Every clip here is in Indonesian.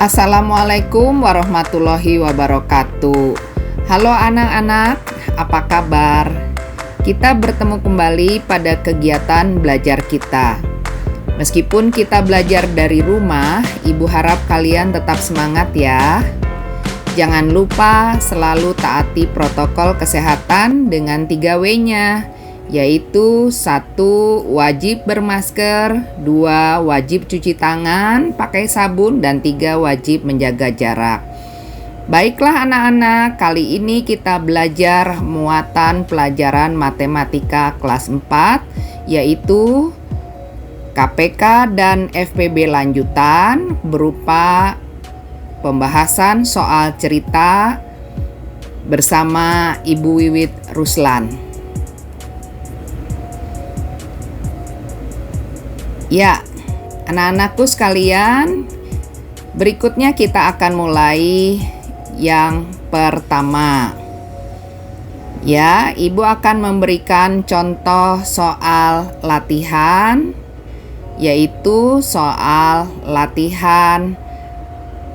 Assalamualaikum warahmatullahi wabarakatuh. Halo anak-anak, apa kabar? Kita bertemu kembali pada kegiatan belajar kita. Meskipun kita belajar dari rumah, Ibu harap kalian tetap semangat ya. Jangan lupa selalu taati protokol kesehatan dengan 3W-nya, yaitu 1. Wajib bermasker, 2. Wajib cuci tangan pakai sabun, dan 3. Wajib menjaga jarak. Baiklah anak-anak, kali ini kita belajar muatan pelajaran matematika kelas 4, yaitu KPK dan FPB lanjutan berupa pembahasan soal cerita bersama Ibu Wiwit Ruslan. Ya, anak-anakku sekalian, berikutnya kita akan mulai yang pertama. Ya, Ibu akan memberikan contoh soal latihan, yaitu soal latihan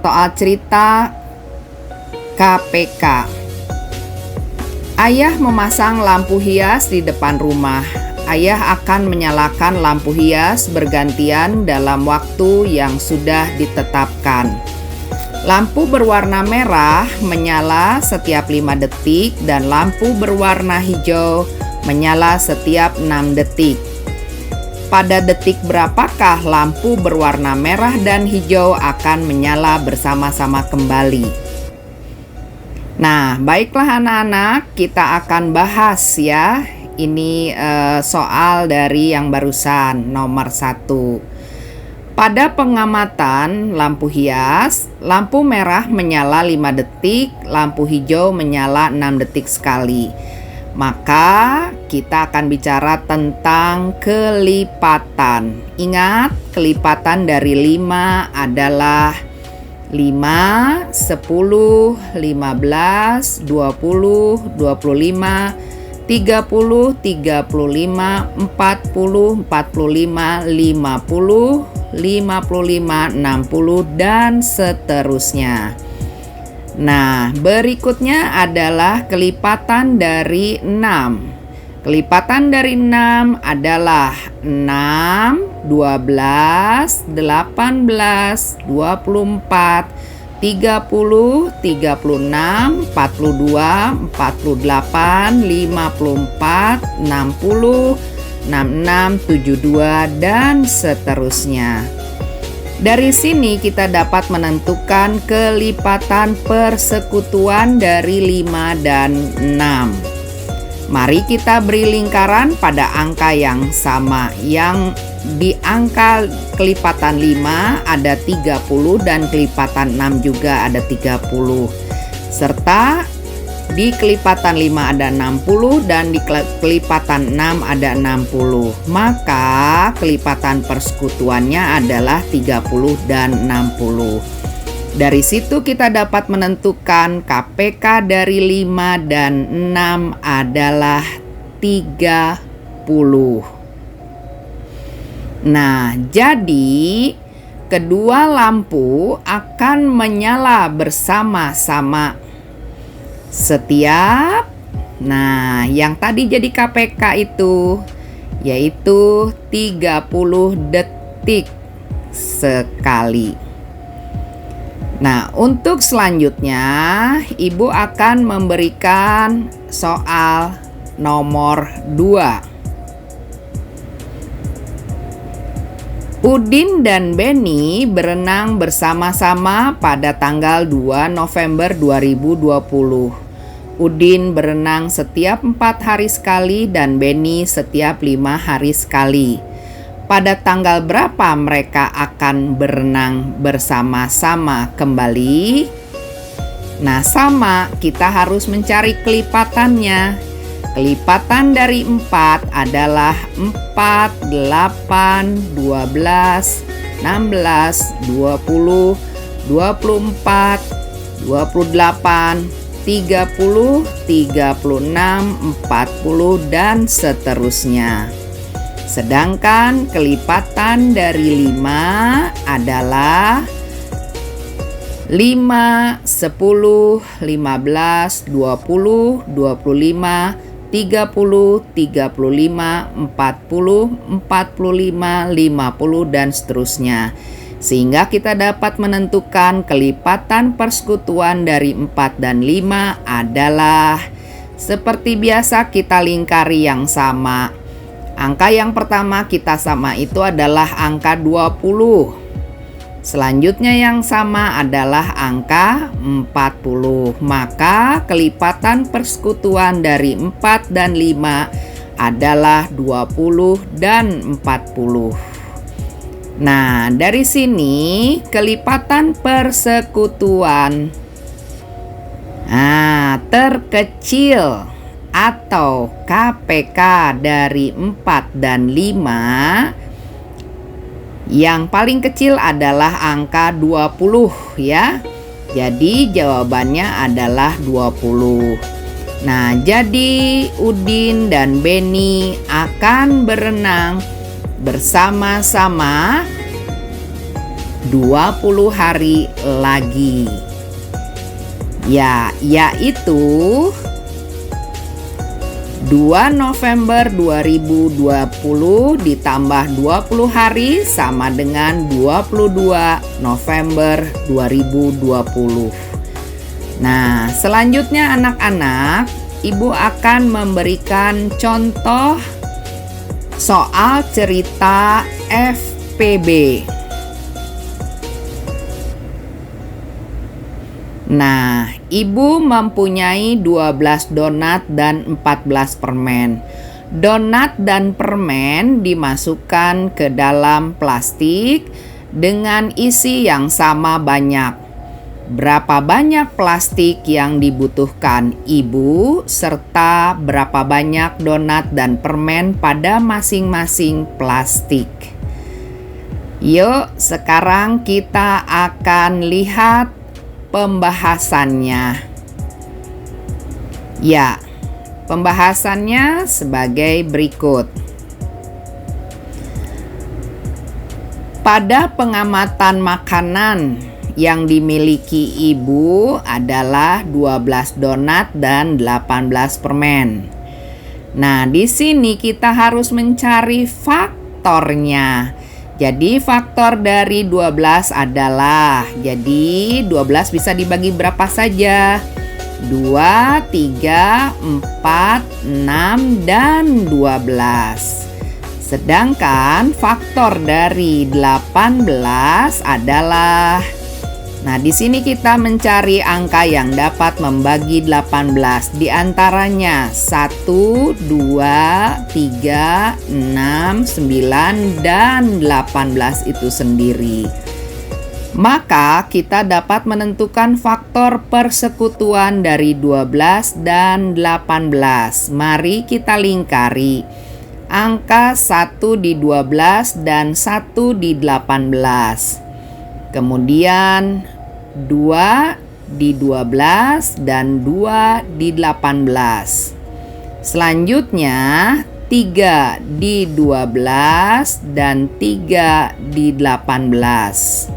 soal cerita KPK. Ayah memasang lampu hias di depan rumah. Ayah akan menyalakan lampu hias bergantian dalam waktu yang sudah ditetapkan. Lampu berwarna merah menyala setiap 5 detik dan lampu berwarna hijau menyala setiap 6 detik. Pada detik berapakah lampu berwarna merah dan hijau akan menyala bersama-sama kembali? Nah, baiklah anak-anak, kita akan bahas ya. Ini soal dari yang barusan, nomor 1. Pada pengamatan lampu hias, lampu merah menyala 5 detik, lampu hijau menyala 6 detik sekali. Maka kita akan bicara tentang kelipatan. Ingat, kelipatan dari 5 adalah 5, 10, 15, 20, 25, 30, 35, 40, 45, 50, 55, 60, dan seterusnya. Nah, berikutnya adalah kelipatan dari 6. Kelipatan dari 6 adalah 6, 12, 18, 24, 30, 36, 42, 48, 54, 60, 66, 72, dan seterusnya. Dari sini kita dapat menentukan kelipatan persekutuan dari 5 dan 6. Mari kita beri lingkaran pada angka yang sama. Yang di angka kelipatan 5 ada 30 dan kelipatan 6 juga ada 30. Serta di kelipatan 5 ada 60 dan di kelipatan 6 ada 60. Maka kelipatan persekutuannya adalah 30 dan 60. Dari situ kita dapat menentukan KPK dari 5 dan 6 adalah 30. Nah, jadi kedua lampu akan menyala bersama-sama setiap, nah yang tadi jadi KPK itu yaitu 30 detik sekali. Nah, untuk selanjutnya Ibu akan memberikan soal nomor 2. Udin dan Beni berenang bersama-sama pada tanggal 2 November 2020. Udin berenang setiap 4 hari sekali dan Beni setiap 5 hari sekali. Pada tanggal berapa mereka akan berenang bersama-sama kembali? Nah, sama, kita harus mencari kelipatannya. Kelipatan dari 4 adalah 4, 8, 12, 16, 20, 24, 28, 30, 36, 40, dan seterusnya. Sedangkan kelipatan dari 5 adalah 5, 10, 15, 20, 25, 30, 35, 40, 45, 50, dan seterusnya. Sehingga kita dapat menentukan kelipatan persekutuan dari 4 dan 5 adalah seperti biasa kita lingkari yang sama. Angka yang pertama kita sama itu adalah angka 20. Selanjutnya yang sama adalah angka 40. Maka kelipatan persekutuan dari 4 dan 5 adalah 20 dan 40. Nah, dari sini kelipatan persekutuan terkecil atau KPK dari 4 dan 5, yang paling kecil adalah angka 20 ya. Jadi jawabannya adalah 20. Nah, jadi Udin dan Beni akan berenang bersama-sama 20 hari lagi. Yaitu 2 November 2020 ditambah 20 hari sama dengan 22 November 2020. Nah, selanjutnya anak-anak, Ibu akan memberikan contoh soal cerita FPB. Nah, Ibu mempunyai 12 donat dan 14 permen. Donat dan permen dimasukkan ke dalam plastik dengan isi yang sama banyak. Berapa banyak plastik yang dibutuhkan Ibu, serta berapa banyak donat dan permen pada masing-masing plastik? Yuk, sekarang kita akan lihat pembahasannya. Ya, pembahasannya sebagai berikut. Pada pengamatan makanan yang dimiliki Ibu adalah 12 donat dan 18 permen. Nah, di sini kita harus mencari faktornya. Jadi faktor dari 12 adalah, jadi 12 bisa dibagi berapa saja? 2, 3, 4, 6, dan 12. Sedangkan faktor dari 18 adalah, nah di sini kita mencari angka yang dapat membagi 18. Di antaranya 1, 2, 3, 6, 9, dan 18 itu sendiri. Maka kita dapat menentukan faktor persekutuan dari 12 dan 18. Mari kita lingkari. Angka 1 di 12 dan 1 di 18. Kemudian 2 di 12 dan 2 di 18. Selanjutnya 3 di 12 dan 3 di 18.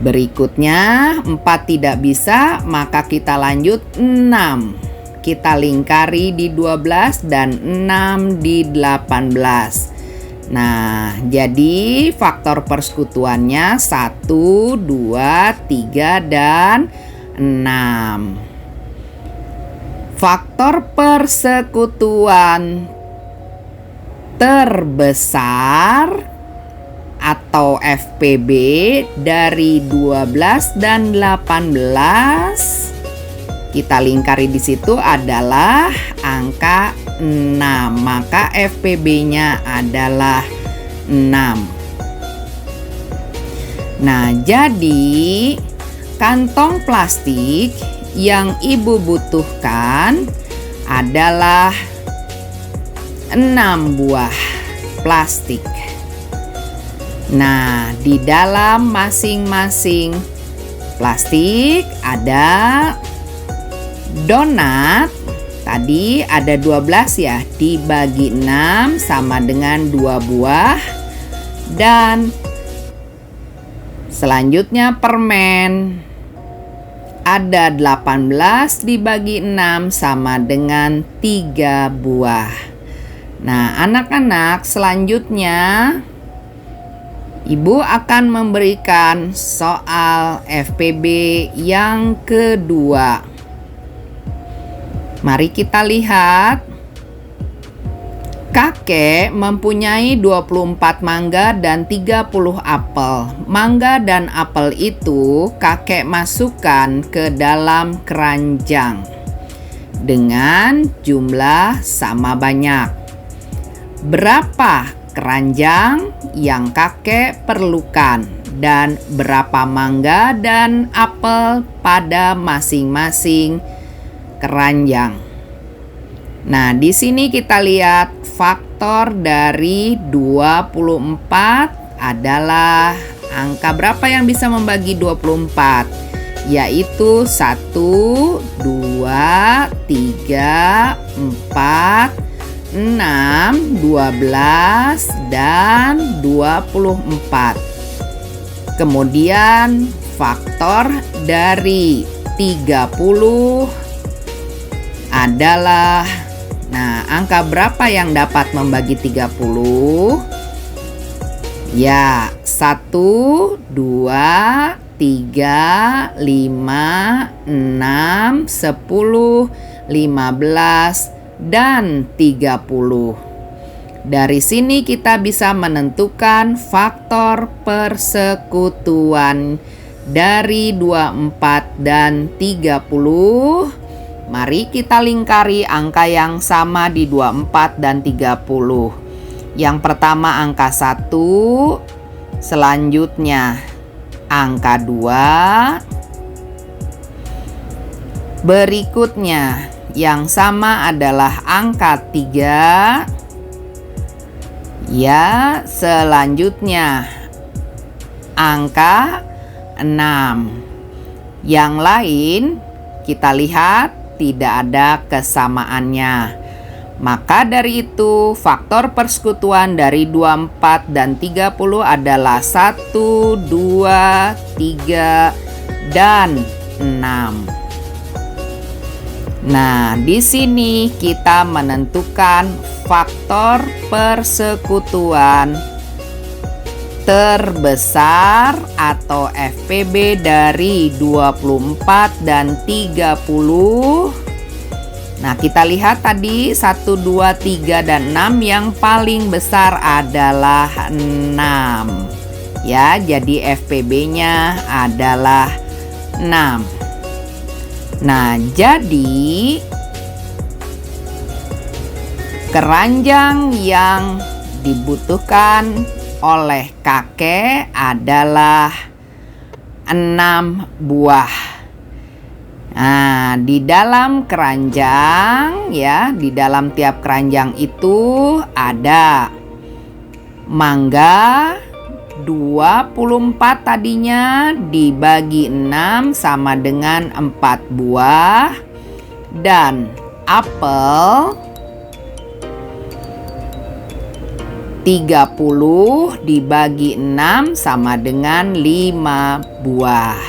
Berikutnya 4 tidak bisa, maka kita lanjut 6. Kita lingkari di 12 dan 6 di 18. Nah, jadi faktor persekutuannya 1, 2, 3, dan 6. Faktor persekutuan terbesar atau FPB dari 12 dan 18, kita lingkari di situ adalah angka 6. Maka FPB-nya adalah 6. Nah, jadi kantong plastik yang Ibu butuhkan adalah 6 buah plastik. Nah, di dalam masing-masing plastik ada donat. Tadi ada 12 ya, dibagi 6 sama dengan 2 buah. Dan Selanjutnya permen. Ada 18 dibagi 6 sama dengan 3 buah. Nah, anak-anak, selanjutnya Ibu akan memberikan soal FPB yang kedua. Mari kita lihat. Kakek mempunyai 24 mangga dan 30 apel. Mangga dan apel itu kakek masukkan ke dalam keranjang dengan jumlah sama banyak. Berapa keranjang yang kakek perlukan dan berapa mangga dan apel pada masing-masing keranjang? Nah, di sini kita lihat faktor dari 24 adalah angka berapa yang bisa membagi 24? Yaitu 1, 2, 3, 4, 6, 12, dan 24. Kemudian faktor dari 30 adalah, nah, angka berapa yang dapat membagi 30? Ya, 1, 2, 3, 5, 6, 10, 15, dan 30. Dari sini kita bisa menentukan faktor persekutuan dari 24 dan 30. Mari kita lingkari angka yang sama di 24 dan 30. Yang pertama angka 1, selanjutnya angka 2, berikutnya yang sama adalah angka 3, ya, selanjutnya angka 6. Yang lain kita lihat tidak ada kesamaannya. Maka dari itu faktor persekutuan dari 24 dan 30 adalah 1, 2, 3, dan 6. Nah, di sini kita menentukan faktor persekutuan terbesar atau FPB dari 24 dan 30. Nah, kita lihat tadi 1, 2, 3, dan 6. Yang paling besar adalah 6. Ya, jadi FPB-nya adalah 6. Nah, jadi keranjang yang dibutuhkan oleh kakek adalah 6 buah. Nah, di dalam keranjang, ya, di dalam tiap keranjang itu ada mangga 24 tadinya dibagi 6 sama dengan 4 buah, dan apel 30 dibagi 6 sama dengan 5 buah.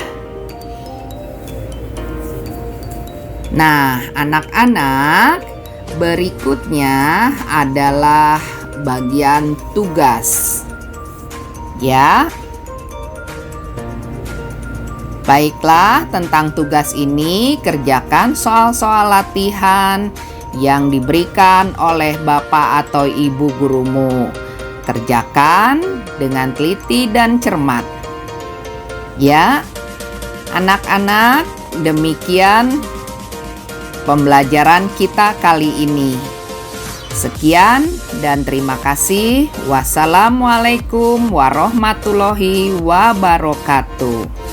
Nah, anak-anak, berikutnya adalah bagian tugas. Ya. Baiklah, tentang tugas ini kerjakan soal-soal latihan yang diberikan oleh bapak atau ibu gurumu. Kerjakan dengan teliti dan cermat. Ya, anak-anak, demikian pembelajaran kita kali ini. Sekian dan terima kasih. Wassalamualaikum warahmatullahi wabarakatuh.